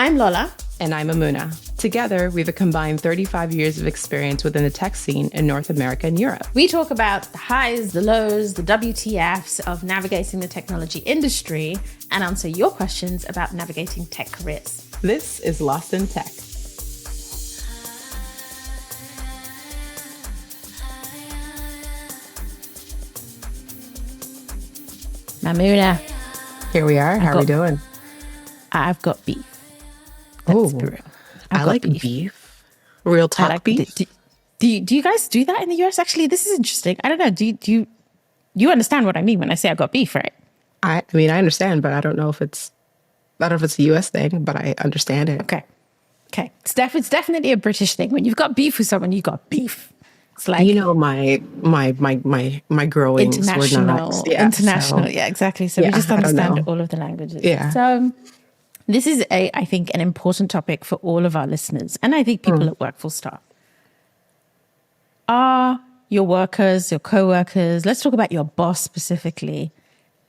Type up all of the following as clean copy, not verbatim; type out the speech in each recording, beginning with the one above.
I'm Lola. And I'm Mamuna. Together, we have a combined 35 years of experience within the tech scene in North America and Europe. We talk about the highs, the lows, the WTFs of navigating the technology industry and answer your questions about navigating tech careers. This is Lost in Tech. Mamuna. Here we are. How are we doing? I've got beef. Oh, I like beef. Real talk like beef. Do you guys do that in the US? Actually, this is interesting. I don't know. Do you understand what I mean when I say I got beef, right? I mean, I understand, but I don't know if it's a US thing, but I understand it. Okay. It's definitely a British thing. When you've got beef with someone, you got beef. It's like, my growings were not international. Yeah, exactly. So we just understand all of the languages. Yeah. So this is I think an important topic for all of our listeners, and I think people at work full stop. Are your workers, your co-workers, let's talk about your boss specifically,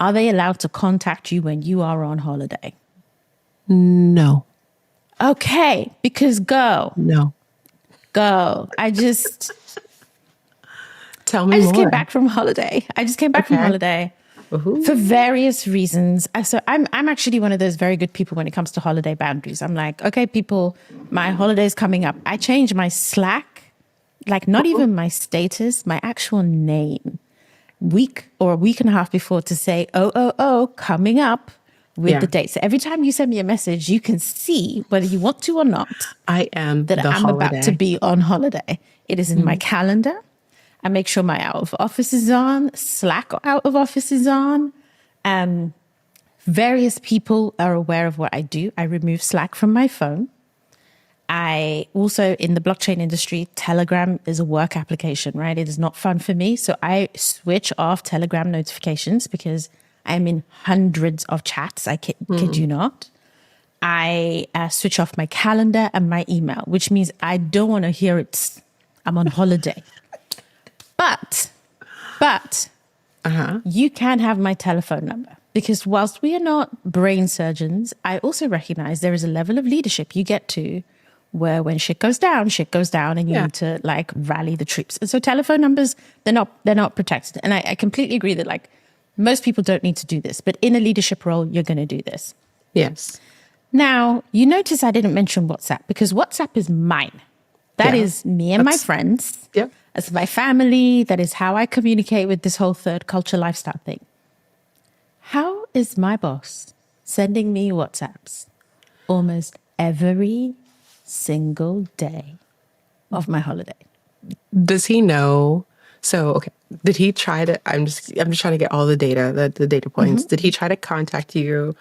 are they allowed to contact you when you are on holiday? No. Okay, because go. Tell me more. I just came back from holiday. For various reasons. So I'm actually one of those very good people when it comes to holiday boundaries. I'm like, okay, people, my holiday's coming up. I change my Slack, like not even my status, my actual name, a week and a half before to say, coming up with the date. So every time you send me a message, you can see whether you want to or not. I am that I'm about to be on holiday. It is in my calendar. I make sure my out of office is on, Slack out of office is on. Various people are aware of what I do. I remove Slack from my phone. I also, in the blockchain industry, Telegram is a work application, right? It is not fun for me. So I switch off Telegram notifications because I'm in hundreds of chats. I kid you not. I switch off my calendar and my email, which means I don't want to hear I'm on holiday. But you can have my telephone number because whilst we are not brain surgeons, I also recognize there is a level of leadership you get to where when shit goes down and you need to like rally the troops. And so telephone numbers, they're not protected. And I completely agree that like most people don't need to do this, but in a leadership role, you're going to do this. Yes. Now, you notice I didn't mention WhatsApp because WhatsApp is mine. That is me and my friends. Yep. That's my family. That is how I communicate with this whole third culture lifestyle thing. How is my boss sending me WhatsApps almost every single day of my holiday? Does he know? So, okay. Did he try to, I'm just trying to get all the data, the data points. Did he try to contact you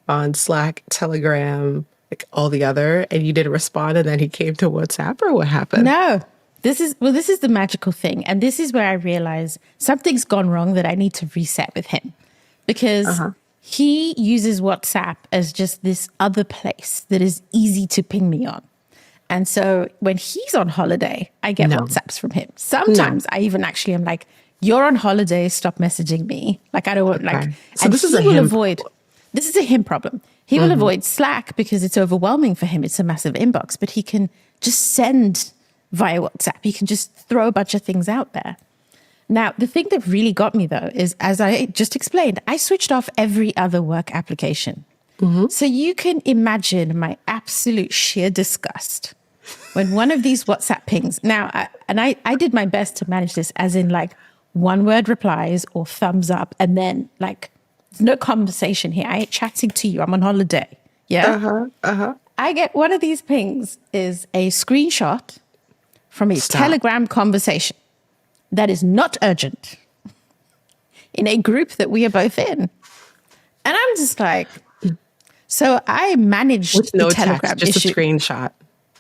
on Slack, Telegram, like all the other, and you didn't respond and then he came to WhatsApp, or what happened? No. This is the magical thing. And this is where I realize something's gone wrong that I need to reset with him because he uses WhatsApp as just this other place that is easy to ping me on. And so when he's on holiday, I get WhatsApps from him. Sometimes I even actually am like, you're on holiday, stop messaging me. Like, I don't want So this is a him This is a him problem. He will avoid Slack because it's overwhelming for him. It's a massive inbox, but he can just send via WhatsApp. He can just throw a bunch of things out there. Now, the thing that really got me though is, as I just explained, I switched off every other work application. So you can imagine my absolute sheer disgust when one of these WhatsApp pings. Now, I did my best to manage this as in like one word replies or thumbs up and then like, there's no conversation here. I ain't chatting to you. I'm on holiday. Yeah. I get one of these pings is a screenshot from a Telegram conversation that is not urgent in a group that we are both in. And I'm just like, so I managed with the no Telegram text, just issue. a screenshot.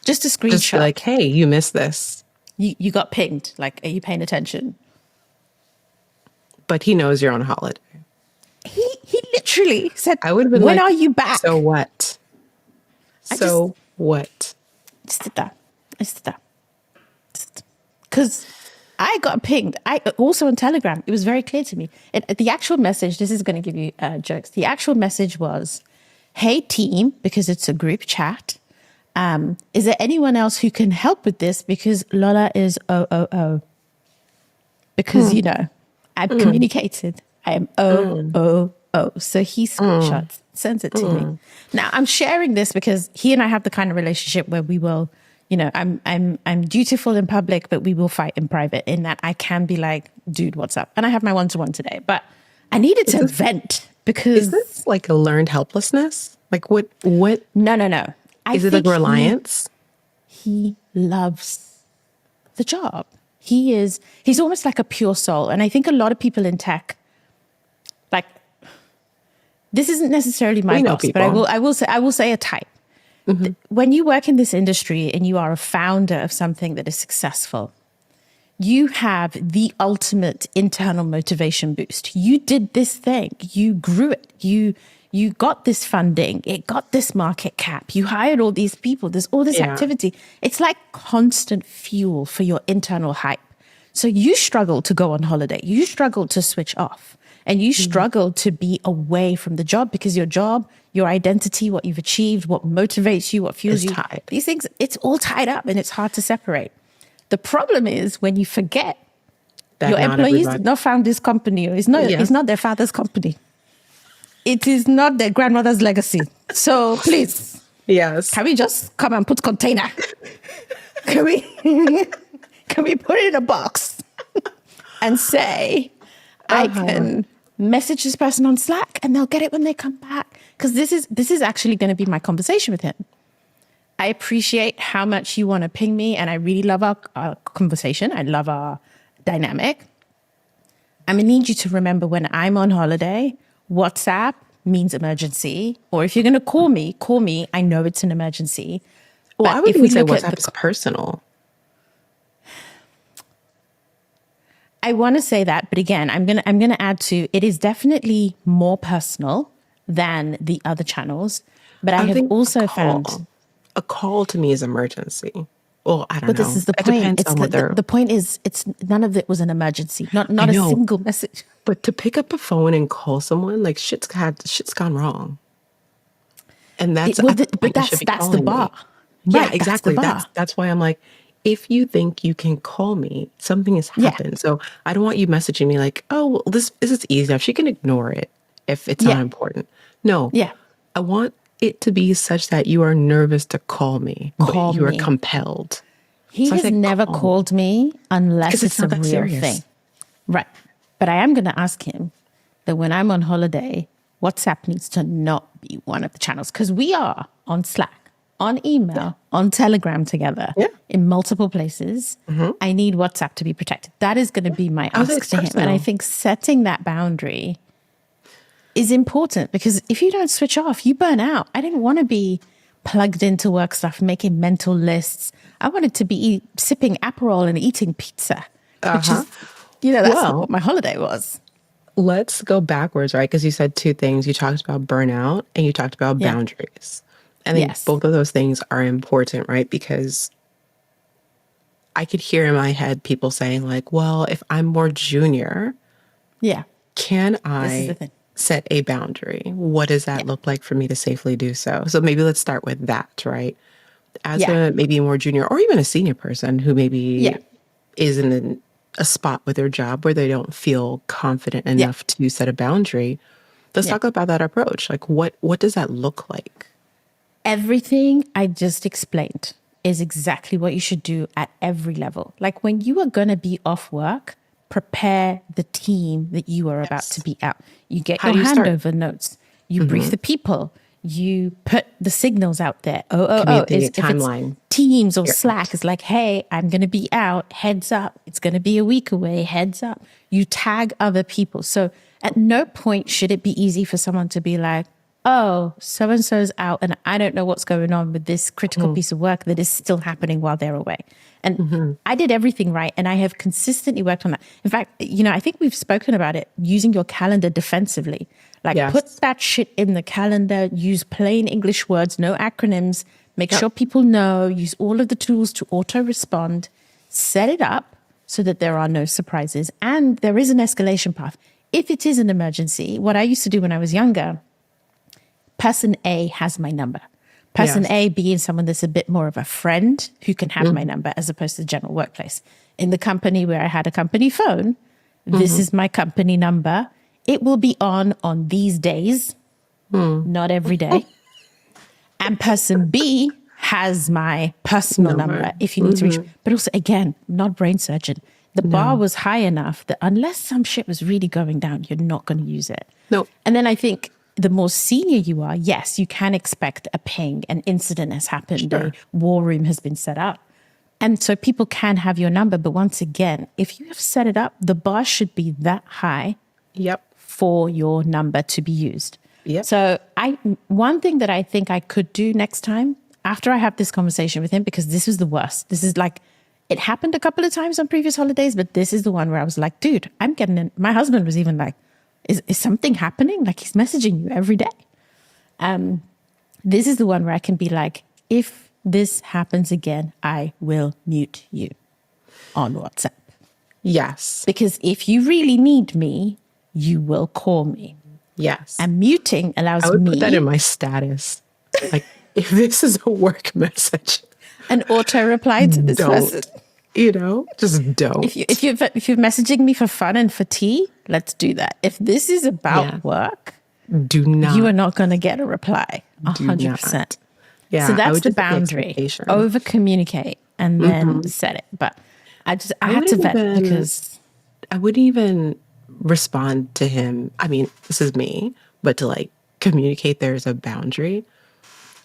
Just a screenshot. Just like, hey, you missed this. You got pinged. Like, are you paying attention? But he knows you're on holiday. He literally said, I would have been when like, are you back? So what? What? Just did that. Because I got pinged. Also on Telegram, it was very clear to me. The actual message, this is going to give you jokes. The actual message was, hey team, because it's a group chat. Is there anyone else who can help with this? Because Lola is OOO. Because, I've communicated. I am OOO. So he screenshots, sends it to me. Now I'm sharing this because he and I have the kind of relationship where we will, I'm dutiful in public, but we will fight in private, in that I can be like, dude, what's up? And I have my one-to-one today, but I needed to vent because... Is this like a learned helplessness? Like what? No. Is it like reliance? He loves the job. He's almost like a pure soul. And I think a lot of people in tech, like, this isn't necessarily my boss, but I will say a type. When you work in this industry and you are a founder of something that is successful, you have the ultimate internal motivation boost. You did this thing, you grew it, you got this funding, it got this market cap, you hired all these people, there's all this activity. It's like constant fuel for your internal hype. So you struggle to go on holiday, you struggle to switch off, and you struggle to be away from the job, because your job, your identity, what you've achieved, what motivates you, what fuels you, these things, it's all tied up and it's hard to separate. The problem is when you forget that your employees did not found this company, or it's not their father's company. It is not their grandmother's legacy. So please, can we just come and put container? Can we put it in a box and say, I can message this person on Slack and they'll get it when they come back? Because this is actually going to be my conversation with him. I appreciate how much you want to ping me, and I really love our conversation. I love our dynamic. I'm going to need you to remember, when I'm on holiday, WhatsApp means emergency. Or if you're going to call me. I know it's an emergency. Well, I would even say WhatsApp is personal. I want to say that, but again, I'm going to add to, it is definitely more personal than the other channels. But I have also found... A call to me is emergency. Well, I don't know. But this is the point. The point is, it's none of it was an emergency. Not a single message. But to pick up a phone and call someone, like shit's gone wrong. And that's the bar. Yeah, right, exactly. That's why I'm like, if you think you can call me, something has happened. So I don't want you messaging me like, oh, well, this is easy enough. She can ignore it if it's not important. No. Yeah. I want it to be such that you are nervous to call me, but you are compelled. He has never called me unless it's a real thing. Right. But I am going to ask him that when I'm on holiday, WhatsApp needs to not be one of the channels, because we are on Slack, on email, on Telegram together, in multiple places. I need WhatsApp to be protected. That is going to be my ask to him. And I think setting that boundary is important, because if you don't switch off, you burn out. I didn't want to be plugged into work stuff, making mental lists. I wanted to be sipping Aperol and eating pizza, which is, that's what my holiday was. Let's go backwards, right? Because you said two things. You talked about burnout and you talked about boundaries. I think both of those things are important, right? Because I could hear in my head people saying like, well, if I'm more junior, can I set a boundary? What does that look like for me to safely do so? So maybe let's start with that, right? As a maybe more junior or even a senior person who maybe is in a spot with their job where they don't feel confident enough to set a boundary. Let's talk about that approach. Like what does that look like? Everything I just explained is exactly what you should do at every level. Like when you are going to be off work, prepare the team that you are about to be out. You get your handover notes. You brief the people. You put the signals out there. If timeline. It's Teams or Slack is like, hey, I'm going to be out. Heads up. It's going to be a week away. Heads up. You tag other people. So at no point should it be easy for someone to be like, oh, so-and-so's out and I don't know what's going on with this critical piece of work that is still happening while they're away. And I did everything right. And I have consistently worked on that. In fact, I think we've spoken about it, using your calendar defensively. Like put that shit in the calendar, use plain English words, no acronyms, make sure people know, use all of the tools to auto-respond, set it up so that there are no surprises. And there is an escalation path. If it is an emergency, what I used to do when I was younger, person A has my number. Person Yes. A being someone that's a bit more of a friend who can have my number as opposed to the general workplace. In the company where I had a company phone, this is my company number. It will be on these days, not every day. And person B has my personal number if you need to reach. But also, again, not brain surgeon. The bar was high enough that unless some shit was really going down, you're not going to use it. No. And then I think the more senior you are, yes, you can expect a ping, an incident has happened, Sure. a war room has been set up. And so people can have your number. But once again, if you have set it up, the bar should be that high Yep. for your number to be used. Yep. So one thing that I think I could do next time after I have this conversation with him, because this was the worst. This is like, it happened a couple of times on previous holidays, but this is the one where I was like, dude, I'm getting in. My husband was even like, is something happening? Like he's messaging you every day. This is the one where I can be like, if this happens again, I will mute you on WhatsApp. Yes. Because if you really need me, you will call me. Yes. And muting allows I would me put that in my status. Like, if this is a work message, an auto reply to this person. Just don't. If you're messaging me for fun and for tea, let's do that. If this is about Yeah. work, Do not. you are not going to get a reply. Do 100%. not. Yeah. So I that's would the just set boundary. expectation. Over communicate and then set it. But I had to wouldn't vet even- because I wouldn't even respond to him. I mean, this is me, but to like communicate there's a boundary,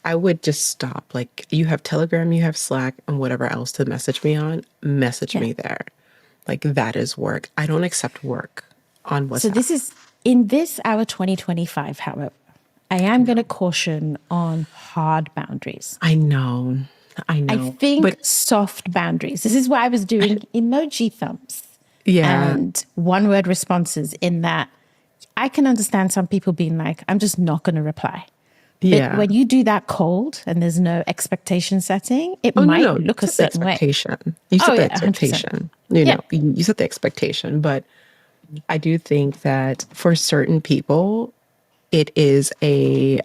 I would just stop. Like, you have Telegram, you have Slack, and whatever else to message me on, message me there. Like, that is work. I don't accept work on WhatsApp. so this is in this our 2025, however, I am going to caution on hard boundaries. I know. I think But soft boundaries. This is why I was doing emoji thumbs yeah. and one word responses, in that I can understand some people being like, I'm just not going to reply. But Yeah. when you do that cold and there's no expectation setting, it Oh, might no, look a you set the certain way. expectation. You set Oh, the yeah, 100%. expectation. Yeah. You set the expectation. But I do think that for certain people, it is a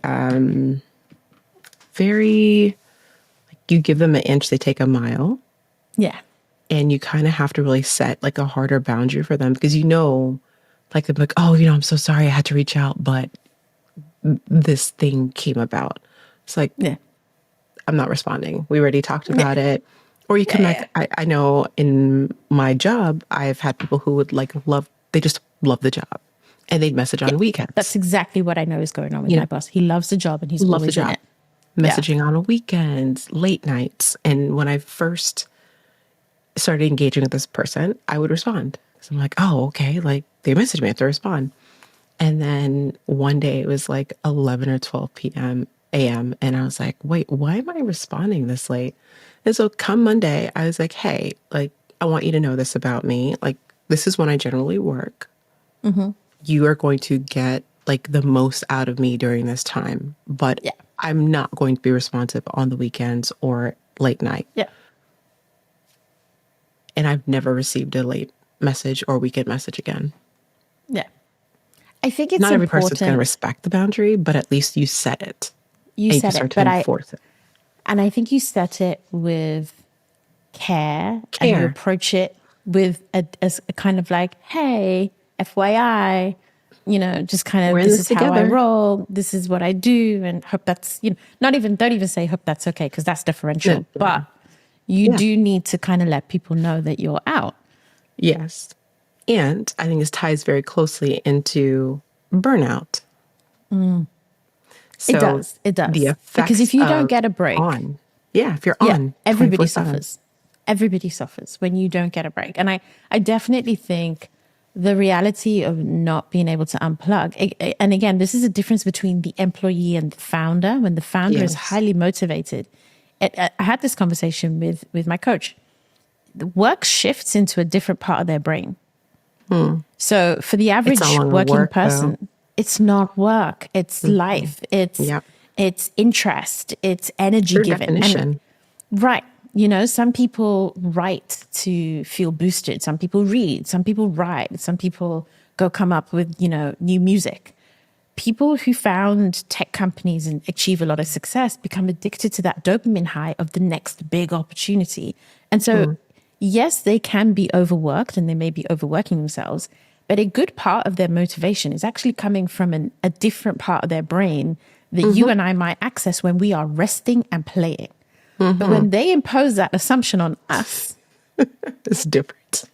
very, like, you give them an inch, they take a mile. Yeah. And you kind of have to really set like a harder boundary for them, because like they're like, oh, I'm so sorry I had to reach out, but this thing came about. It's like, Yeah. I'm not responding. We already talked about it. Or you can Yeah. I know in my job, I've had people who would they just love the job, and they'd message on weekends. That's exactly what I know is going on with my boss. He loves the job and he's Love the always in job. it. Messaging on weekends, late nights. And when I first started engaging with this person, I would respond. So I'm like, oh, okay. Like, they messaged me, I have to respond. And then one day it was like 11 or 12 a.m. And I was like, wait, why am I responding this late? And so come Monday, I was like, hey, like, I want you to know this about me. Like, this is when I generally work. You are going to get like the most out of me during this time, but I'm not going to be responsive on the weekends or late night. Yeah. And I've never received a late message or weekend message again. Yeah. I think it's Not every important. person's going to respect the boundary, but at least you set it. You and you said can start it, but to enforce it. And I think you set it with care. And you approach it with a kind of like, hey, FYI, just kind of, We're in this this is how I together. roll. This is what I do. And hope that's, don't even say hope that's okay, because that's differential. Yeah. But you do need to kind of let people know that you're out. Yes. And I think this ties very closely into burnout. So It does. The effects Because if you don't of get a break, if you're on, everybody 24/7. suffers. Everybody suffers when you don't get a break. And I definitely think the reality of not being able to unplug, and again, this is a difference between the employee and the founder. When the founder is Yes. highly motivated, I had this conversation with my coach. The work shifts into a different part of their brain. So for the average no longer working work, though. person, it's not work, it's life, it's interest, it's energy Through given. And definition. right. Some people write to feel boosted. Some people read. Some people write. Some people go come up with, new music. people who found tech companies and achieve a lot of success become addicted to that dopamine high of the next big opportunity. And so, yes, they can be overworked and they may be overworking themselves, but a good part of their motivation is actually coming from a different part of their brain that you and I might access when we are resting and playing. But when they impose that assumption on us, it's different.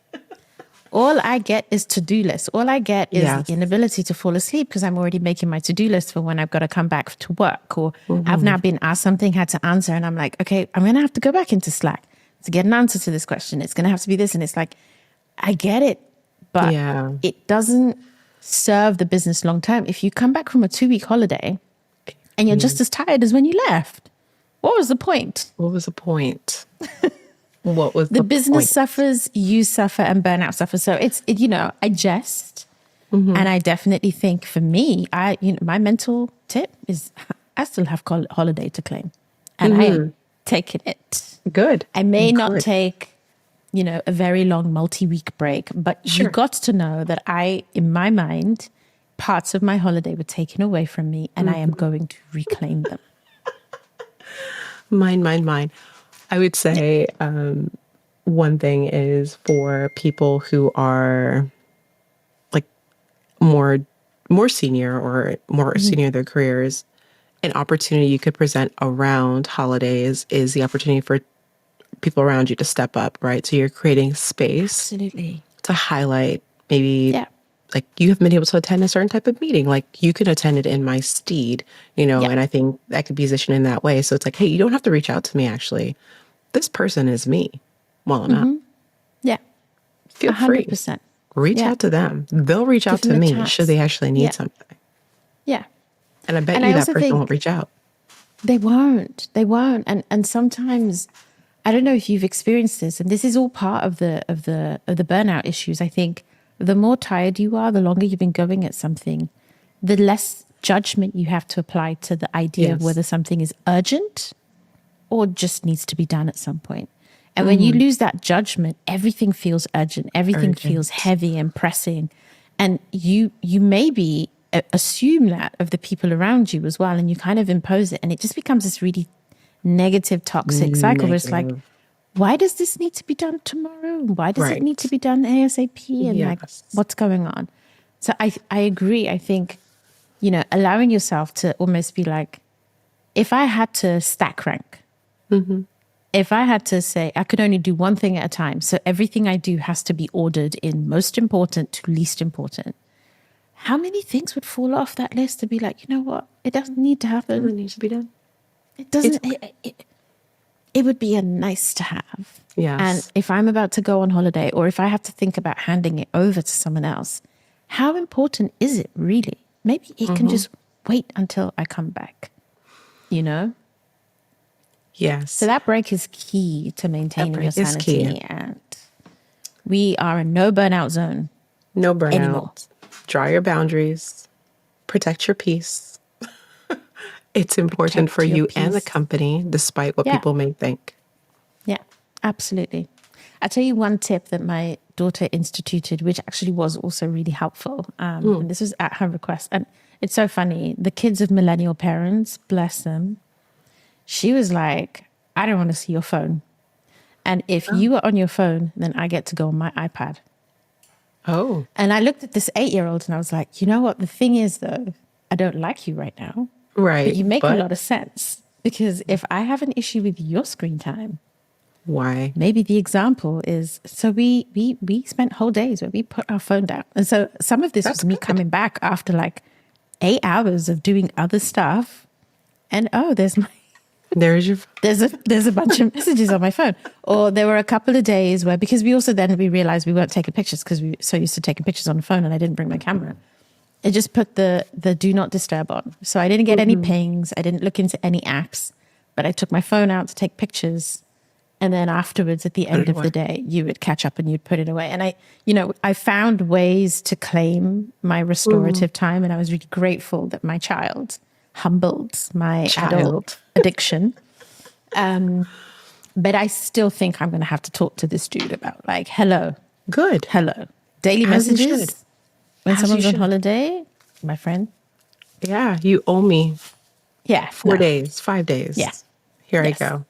all I get is to-do lists. All I get is Yes. the inability to fall asleep because I'm already making my to-do list for when I've got to come back to work, or I've now been asked something, had to answer, and I'm like, okay, I'm going to have to go back into Slack to get an answer to this question. It's going to have to be this. And it's like, I get it, but it doesn't serve the business long term. If you come back from a 2-week holiday and you're just as tired as when you left, what was the point? What was the point? What was The the business point? suffers, you suffer, and burnout suffers. So I jest, and I definitely think for me, my mental tip is I still have holiday to claim, and I am taking it. Good. I may not Good. take, a very long multi-week break, but you got to know that in my mind, parts of my holiday were taken away from me, and I am going to reclaim them. Mine. I would say one thing is for people who are like more senior or more senior in their careers, an opportunity you could present around holidays is the opportunity for people around you to step up, right? So you're creating space Absolutely. to highlight maybe Yeah. like you haven't been able to attend a certain type of meeting, like you can attend it in my stead, Yeah. and I think that could be positioned in that way. So it's like, hey, you don't have to reach out to me actually. This person is me while I'm out. Yeah. Feel free. 100%. Reach Yeah. out to them. They'll reach out Give to them a me chance. should they actually need Yeah. something. Yeah. And I bet And you I that also person think- won't reach out. They won't. And sometimes I don't know if you've experienced this, and this is all part of the burnout issues. I think the more tired you are, the longer you've been going at something, the less judgment you have to apply to the idea of Yes. whether something is urgent or just needs to be done at some point. And when you lose that judgment, everything feels urgent. Everything feels heavy and pressing. And you maybe assume that of the people around you as well. And you kind of impose it. And it just becomes this really negative, toxic cycle where it's like, Negative. why does this need to be done tomorrow? Why does it need Right. to be done ASAP? And like, Yes. what's going on? So I agree. I think, allowing yourself to almost be like, if I had to stack rank, if I had to say I could only do one thing at a time, so everything I do has to be ordered in most important to least important, how many things would fall off that list to be like, you know what? It doesn't need to happen. It needs to be done. It doesn't. It would be a nice to have. Yes. And if I'm about to go on holiday, or if I have to think about handing it over to someone else, how important is it really? Maybe it can just wait until I come back. Yes. So that break is key to maintaining your break is sanity, key. and we are a no burnout zone. No burnout. Anymore. Draw your boundaries. Protect your peace. It's important Protect for your you and the peace. company, despite what Yeah. people may think. Yeah, absolutely. I'll tell you one tip that my daughter instituted, which actually was also really helpful. And this was at her request. And it's so funny. The kids of millennial parents, bless them, she was like, I don't want to see your phone. And if you are on your phone, then I get to go on my iPad. Oh, And I looked at this 8-year-old and I was like, you know what? The thing is, though, I don't like you right now. right. But you make a lot of sense. Because if I have an issue with your screen time, Why? maybe the example is, so we spent whole days where we put our phone down. And so some of this That's was me good. coming back after like 8 hours of doing other stuff. And there's There's your. there's a bunch of messages on my phone. Or there were a couple of days where, because we realized we weren't taking pictures because we were so used to taking pictures on the phone, and I didn't bring my camera. It just put the do not disturb on. So I didn't get any pings. I didn't look into any apps, but I took my phone out to take pictures. And then afterwards, at the end of the day, you would catch up and you'd put it away. And I found ways to claim my restorative time. And I was really grateful that my child humbled my adult addiction. But I still think I'm going to have to talk to this dude about like, hello, Good. daily As you messages. should. When As someone's you on should. holiday, my friend, Yeah, you owe me Yeah. 4 days, 5 days. Yeah. Here Yes. I go.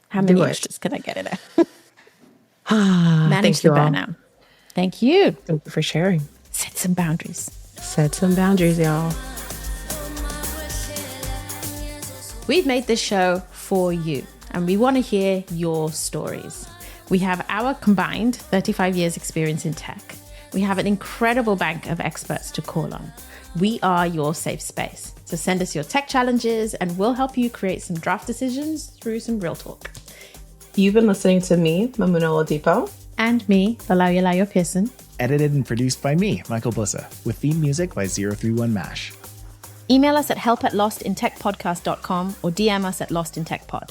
How many Do it. extras can I get in there? Thank Manage the you all. burnout. Thank you. Thank you for sharing. Set some boundaries. Set some boundaries, y'all. We've made this show for you, and we want to hear your stories. We have our combined 35 years experience in tech. We have an incredible bank of experts to call on. We are your safe space. So send us your tech challenges and we'll help you create some draft decisions through some real talk. You've been listening to me, Mamuna Oladipo. And me, Olayo Pearson. Edited and produced by me, Michael Blissa, with theme music by 031 Mash. Email us at help@lostintechpodcast.com or DM us at lostintechpod.